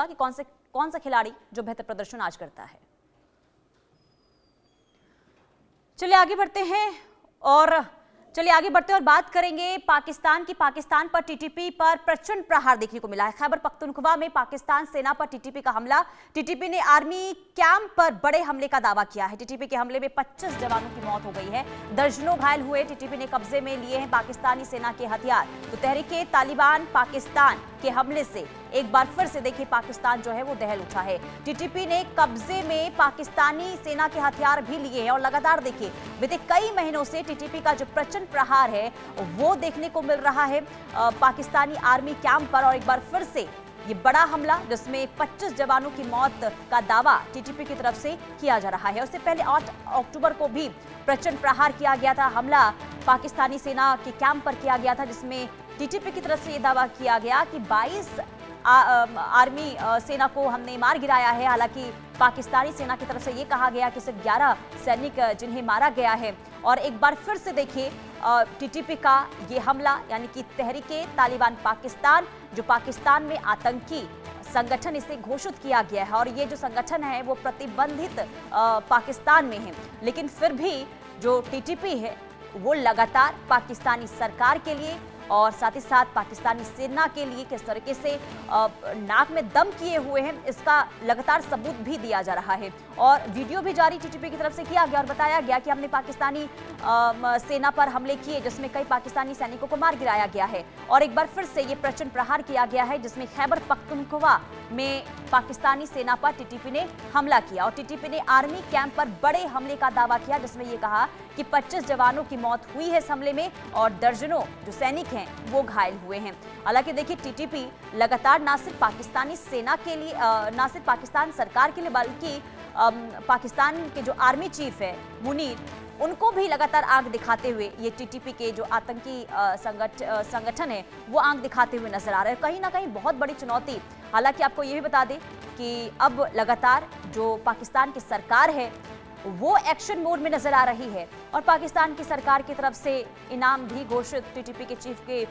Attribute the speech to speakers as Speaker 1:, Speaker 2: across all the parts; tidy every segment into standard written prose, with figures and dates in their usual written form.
Speaker 1: होगा कि कौन सा खिलाड़ी जो बेहतर प्रदर्शन आज करता है। चलिए आगे बढ़ते हैं और बात करेंगे पाकिस्तान की। पाकिस्तान पर टीटीपी पर प्रचंड प्रहार देखने को मिला है। खैबर पख्तूनख्वा में पाकिस्तान सेना पर टीटीपी का हमला। टीटीपी ने आर्मी कैंप पर बड़े हमले का दावा किया है। टीटीपी के हमले में 25 जवानों की मौत हो गई है, दर्जनों घायल हुए। टीटीपी ने कब्जे में लिए हैं पाकिस्तानी सेना के हथियार। तो तहरीके तालिबान पाकिस्तान के हमले से एक बार फिर से देखिए पाकिस्तान जो है वो दहल उठा है। टीटीपी ने कब्जे में पाकिस्तानी सेना के हथियार भी लिए हैं और लगातार देखिए बीते कई महीनों से टीटीपी का जो प्रचंड प्रहार है वो देखने को मिल रहा है पाकिस्तानी आर्मी कैंप पर। और एक बार फिर से ये बड़ा हमला जिसमें 25 जवानों की मौत का दावा टीटीपी की तरफ से किया जा रहा है। उससे पहले 8 अक्टूबर को भी प्रचंड प्रहार किया गया था। हमला पाकिस्तानी सेना के कैंप पर किया गया था जिसमें टीटीपी की तरफ से ये दावा किया गया कि 22 आर्मी सेना को हमने मार गिराया है। हालांकि पाकिस्तानी सेना की तरफ से ये कहा गया कि सिर्फ 11 सैनिक जिन्हें मारा गया है। और एक बार फिर से देखिए टीटीपी का ये हमला यानी कि तहरीके तालिबान पाकिस्तान, जो पाकिस्तान में आतंकी संगठन इसे घोषित किया गया है और ये जो संगठन है वो प्रतिबंधित पाकिस्तान में है। लेकिन फिर भी जो टीटीपी है वो लगातार पाकिस्तानी सरकार के लिए और साथ ही साथ पाकिस्तानी सेना के लिए किस तरीके से नाक में दम किए हुए हैं इसका लगातार सबूत भी दिया जा रहा है। और वीडियो भी जारी टीटीपी की तरफ से किया गया और बताया गया कि हमने पाकिस्तानी सेना पर हमले किए जिसमें कई पाकिस्तानी सैनिकों को मार गिराया गया है। और एक बार फिर से ये प्रचंड प्रहार किया गया है जिसमें खैबर पख्तूनख्वा में पाकिस्तानी सेना पर टीटीपी ने हमला किया और टीटीपी ने आर्मी कैंप पर बड़े हमले का दावा किया जिसमें ये कहा कि 25 जवानों की मौत हुई है इस हमले में और दर्जनों जो सैनिक हैं वो घायल हुए हैं। हालांकि देखिए टीटीपी लगातार न सिर्फ पाकिस्तानी सेना के लिए न सिर्फ पाकिस्तान सरकार के लिए बल्कि पाकिस्तान के जो आर्मी चीफ है मुनीर उनको भी लगातार आंख दिखाते हुए ये टीटीपी के जो आतंकी संगठन है वो आंख दिखाते हुए नजर आ रहे हैं। कहीं ना कहीं बहुत बड़ी चुनौती। हालांकि आपको ये भी बता दें कि अब लगातार जो पाकिस्तान की सरकार है वो एक्शन मोड में नजर आ रही है और पाकिस्तान की सरकार की तरफ से इनाम भी घोषित टीटीपी के चीफ के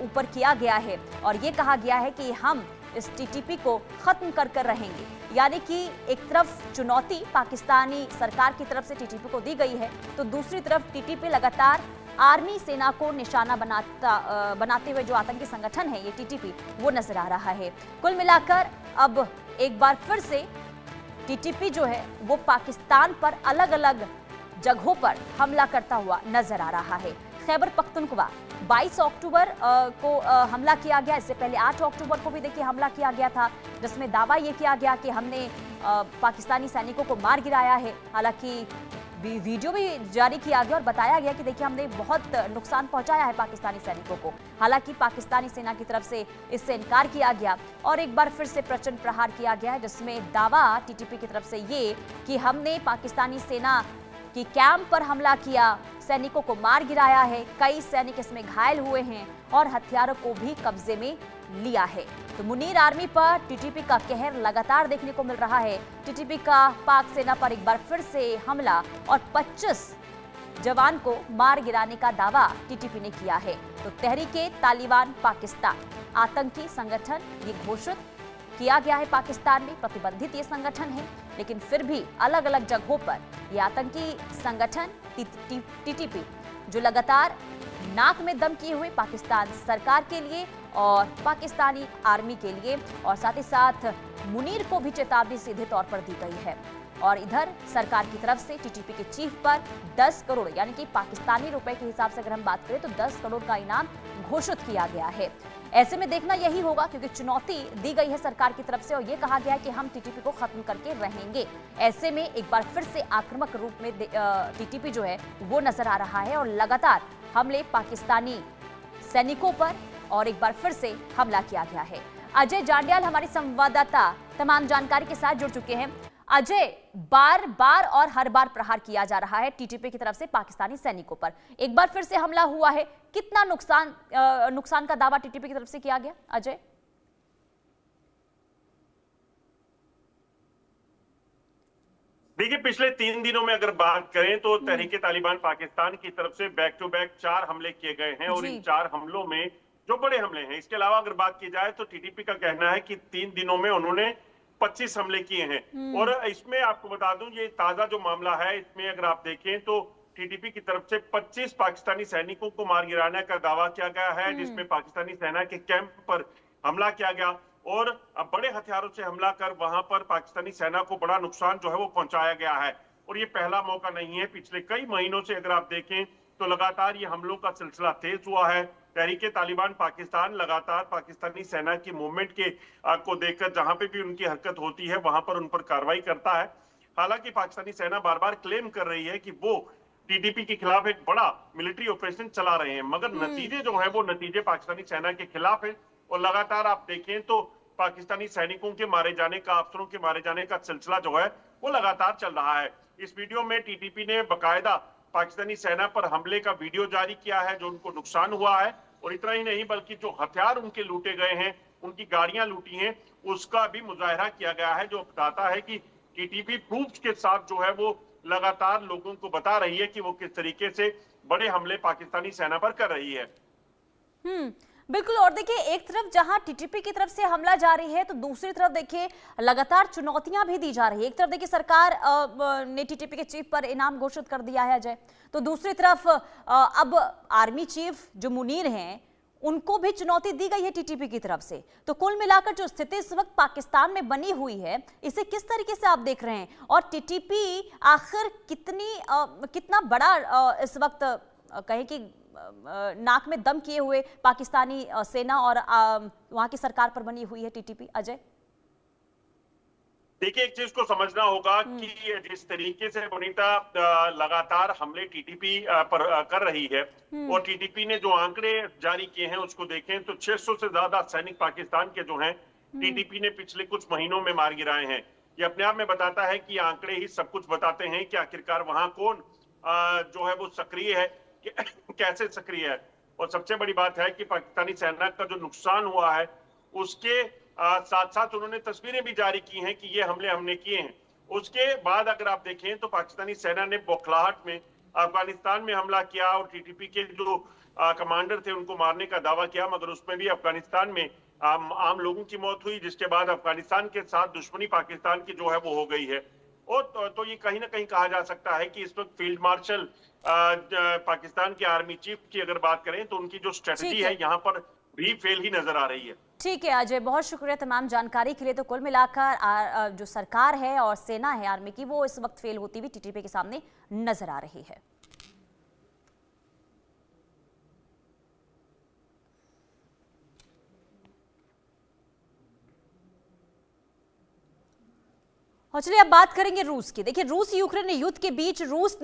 Speaker 1: ऊपर किया गया है और ये कहा गया है कि हम इस टीटीपी को खत्म कर रहेंगे। यानी कि एक तरफ चुनौती पाकिस्तानी सरकार की तरफ से टीटीपी को दी गई है तो दूसरी तरफ टीटीपी लगातार आर्मी सेना को निशाना बनाते हुए जो आतंकी संगठन है ये टीटीपी वो नजर आ रहा है। कुल मिलाकर अब एक बार फिर से टीटीपी जो है वो पाकिस्तान पर अलग अलग जगहों पर हमला करता हुआ नजर आ रहा है। खैबर पख्तूनख्वा 22 अक्टूबर को हमला किया गया। इससे पहले 8 अक्टूबर को भी देखिए हमला किया गया था जिसमें दावा ये किया गया कि हमने पाकिस्तानी सैनिकों को मार गिराया है। हालांकि वीडियो भी जारी किया गया और बताया गया कि देखिए हमने बहुत नुकसान पहुंचाया है पाकिस्तानी सैनिकों को। हालांकि पाकिस्तानी सेना की तरफ से इससे इनकार किया गया और एक बार फिर से प्रचंड प्रहार किया गया है जिसमें दावा टीटीपी की तरफ से ये कि हमने पाकिस्तानी सेना की कैंप पर हमला किया, सैनिकों को मार गिराया है, कई सैनिक इसमें घायल हुए हैं और हथियारों को भी कब्जे में लिया है। तो मुनीर आर्मी पर टीटीपी का कहर लगातार देखने को मिल रहा है। टीटीपी का पाक सेना पर एक बार फिर से हमला और 25 जवान को मार गिराने का दावा टीटीपी ने किया है। तो तहरीके तालिबान पाकिस्तान आतंकी संगठन ये घोषित किया गया है पाकिस्तान में, प्रतिबंधित ये संगठन है लेकिन फिर भी अलग अलग जगहों पर ये आतंकी संगठन टीटीपी जो लगातार नाक में दम किए हुए पाकिस्तान सरकार के लिए और पाकिस्तानी आर्मी के लिए और साथ ही साथ मुनीर को भी चेतावनी सीधे तौर पर दी गई है। और इधर सरकार की तरफ से टीटीपी के चीफ पर 10 करोड़ यानी कि पाकिस्तानी रुपए के हिसाब से अगर हम बात करें तो 10 करोड़ का इनाम घोषित किया गया है। ऐसे में देखना यही होगा क्योंकि चुनौती दी गई है सरकार की तरफ से और ये कहा गया है कि हम टीटीपी को खत्म करके रहेंगे। ऐसे में एक बार फिर से आक्रामक रूप में टीटीपी जो है वो नजर आ रहा है और लगातार हमले पाकिस्तानी सैनिकों पर और एक बार फिर से हमला किया गया है। अजय जांडियाल हमारे संवाददाता तमाम जानकारी के साथ जुड़ चुके हैं। अजय, बार बार और हर बार प्रहार किया जा रहा है टीटीपी की तरफ से पाकिस्तानी सैनिकों पर, एक बार फिर से हमला हुआ है, कितना नुकसान का दावा टीटीपी की तरफ से किया गया? अजय,
Speaker 2: देखिए पिछले 3 दिनों में अगर बात करें तो तहरीके तालिबान पाकिस्तान की तरफ से बैक टू बैक 4 हमले किए गए हैं और इन 4 हमलों में जो बड़े हमले हैं। इसके अलावा अगर बात की जाए तो टीटीपी का कहना है कि 3 दिनों में उन्होंने 25 हमले किए हैं। और इसमें आपको बता दूं, ये ताजा जो मामला है, इसमें अगर आप देखें तो टीटीपी की तरफ से 25 पाकिस्तानी सैनिकों को मार गिराने का दावा किया गया है, जिसमें पाकिस्तानी सेना के कैंप पर हमला किया गया और बड़े हथियारों से हमला कर वहां पर पाकिस्तानी सेना को बड़ा नुकसान जो है वो पहुंचाया गया है। और ये पहला मौका नहीं है, पिछले कई महीनों से अगर आप देखें तो लगातार ये हमलों का सिलसिला तेज हुआ है। तहरीके तालिबान पाकिस्तान लगातार पाकिस्तानी सेना की मूवमेंट के को देखकर जहां पे भी उनकी हरकत होती है वहां पर उन पर कार्रवाई करता है। हालांकि पाकिस्तानी सेना बार बार क्लेम कर रही है कि वो टीटीपी के खिलाफ एक बड़ा मिलिट्री ऑपरेशन चला रहे हैं, मगर नतीजे जो है वो नतीजे पाकिस्तानी सेना के खिलाफ है। और लगातार आप देखें तो पाकिस्तानी सैनिकों के मारे जाने का, अफसरों के मारे जाने का सिलसिला जो है वो लगातार चल रहा है। इस वीडियो में टीटीपी ने बकायदा पाकिस्तानी सेना पर हमले का वीडियो जारी किया है, जो उनको नुकसान हुआ है। और इतना ही नहीं बल्कि जो हथियार उनके लूटे गए हैं, उनकी गाड़ियां लूटी हैं, उसका भी मुजाहरा किया गया है, जो बताता है कि टीटीपी प्रूफ के साथ जो है वो लगातार लोगों को बता रही है कि वो किस तरीके से बड़े हमले पाकिस्तानी सेना पर कर रही है।
Speaker 1: बिल्कुल। और देखिए, एक तरफ जहां टीटीपी की तरफ से हमला जारी है तो दूसरी तरफ देखिए लगातार चुनौतियां भी दी जा रही है। एक तरफ देखिए सरकार ने टीटीपी के चीफ पर इनाम घोषित कर दिया है अजय, तो दूसरी तरफ अब आर्मी चीफ जो मुनीर हैं उनको भी चुनौती दी गई है टीटीपी की तरफ से। तो कुल मिलाकर जो स्थिति इस वक्त पाकिस्तान में बनी हुई है, इसे किस तरीके से आप देख रहे हैं और टीटीपी आखिर कितना बड़ा इस वक्त कहें कि नाक में दम किए हुए पाकिस्तानी सेना और वहां की सरकार पर बनी हुई है टीटीपी? अजय
Speaker 2: देखिए, एक चीज को समझना होगा कि जिस तरीके से वनिता लगातार हमले टीटीपी पर कर रही है और टीटीपी ने जो आंकड़े जारी किए हैं उसको देखें तो 600 से ज्यादा सैनिक पाकिस्तान के जो हैं टीटीपी ने पिछले कुछ महीनों में मार गिराए हैं। ये अपने आप में बताता है कि आंकड़े ही सब कुछ बताते हैं कि आखिरकार वहां कौन जो है वो सक्रिय है, कैसे सक्रिय है। और सबसे बड़ी बात है कि पाकिस्तानी सेना का जो नुकसान हुआ है उसके साथ साथ उन्होंने तस्वीरें भी जारी की हैं कि ये हमले हमने किए हैं। उसके बाद अगर आप देखें तो पाकिस्तानी सेना ने बौखलाहट में अफगानिस्तान में हमला किया और टीटीपी के जो कमांडर थे उनको मारने का दावा किया, मगर उसमें भी अफगानिस्तान में आम लोगों की मौत हुई, जिसके बाद अफगानिस्तान के साथ दुश्मनी पाकिस्तान की जो है वो हो गई है। और तो ये कहीं ना कहीं कहा जा सकता है कि इस वक्त फील्ड मार्शल पाकिस्तान के आर्मी चीफ की अगर बात करें तो उनकी जो स्ट्रेटजी है यहाँ पर भी फेल ही नजर आ रही है।
Speaker 1: ठीक है अजय, बहुत शुक्रिया तमाम जानकारी के लिए। तो कुल मिलाकर जो सरकार है और सेना है आर्मी की, वो इस वक्त फेल होती हुई टीटीपी के सामने नजर आ रही है। और चलिए अब बात करेंगे रूस की। देखिए, रूस यूक्रेन युद्ध के बीच रूस ने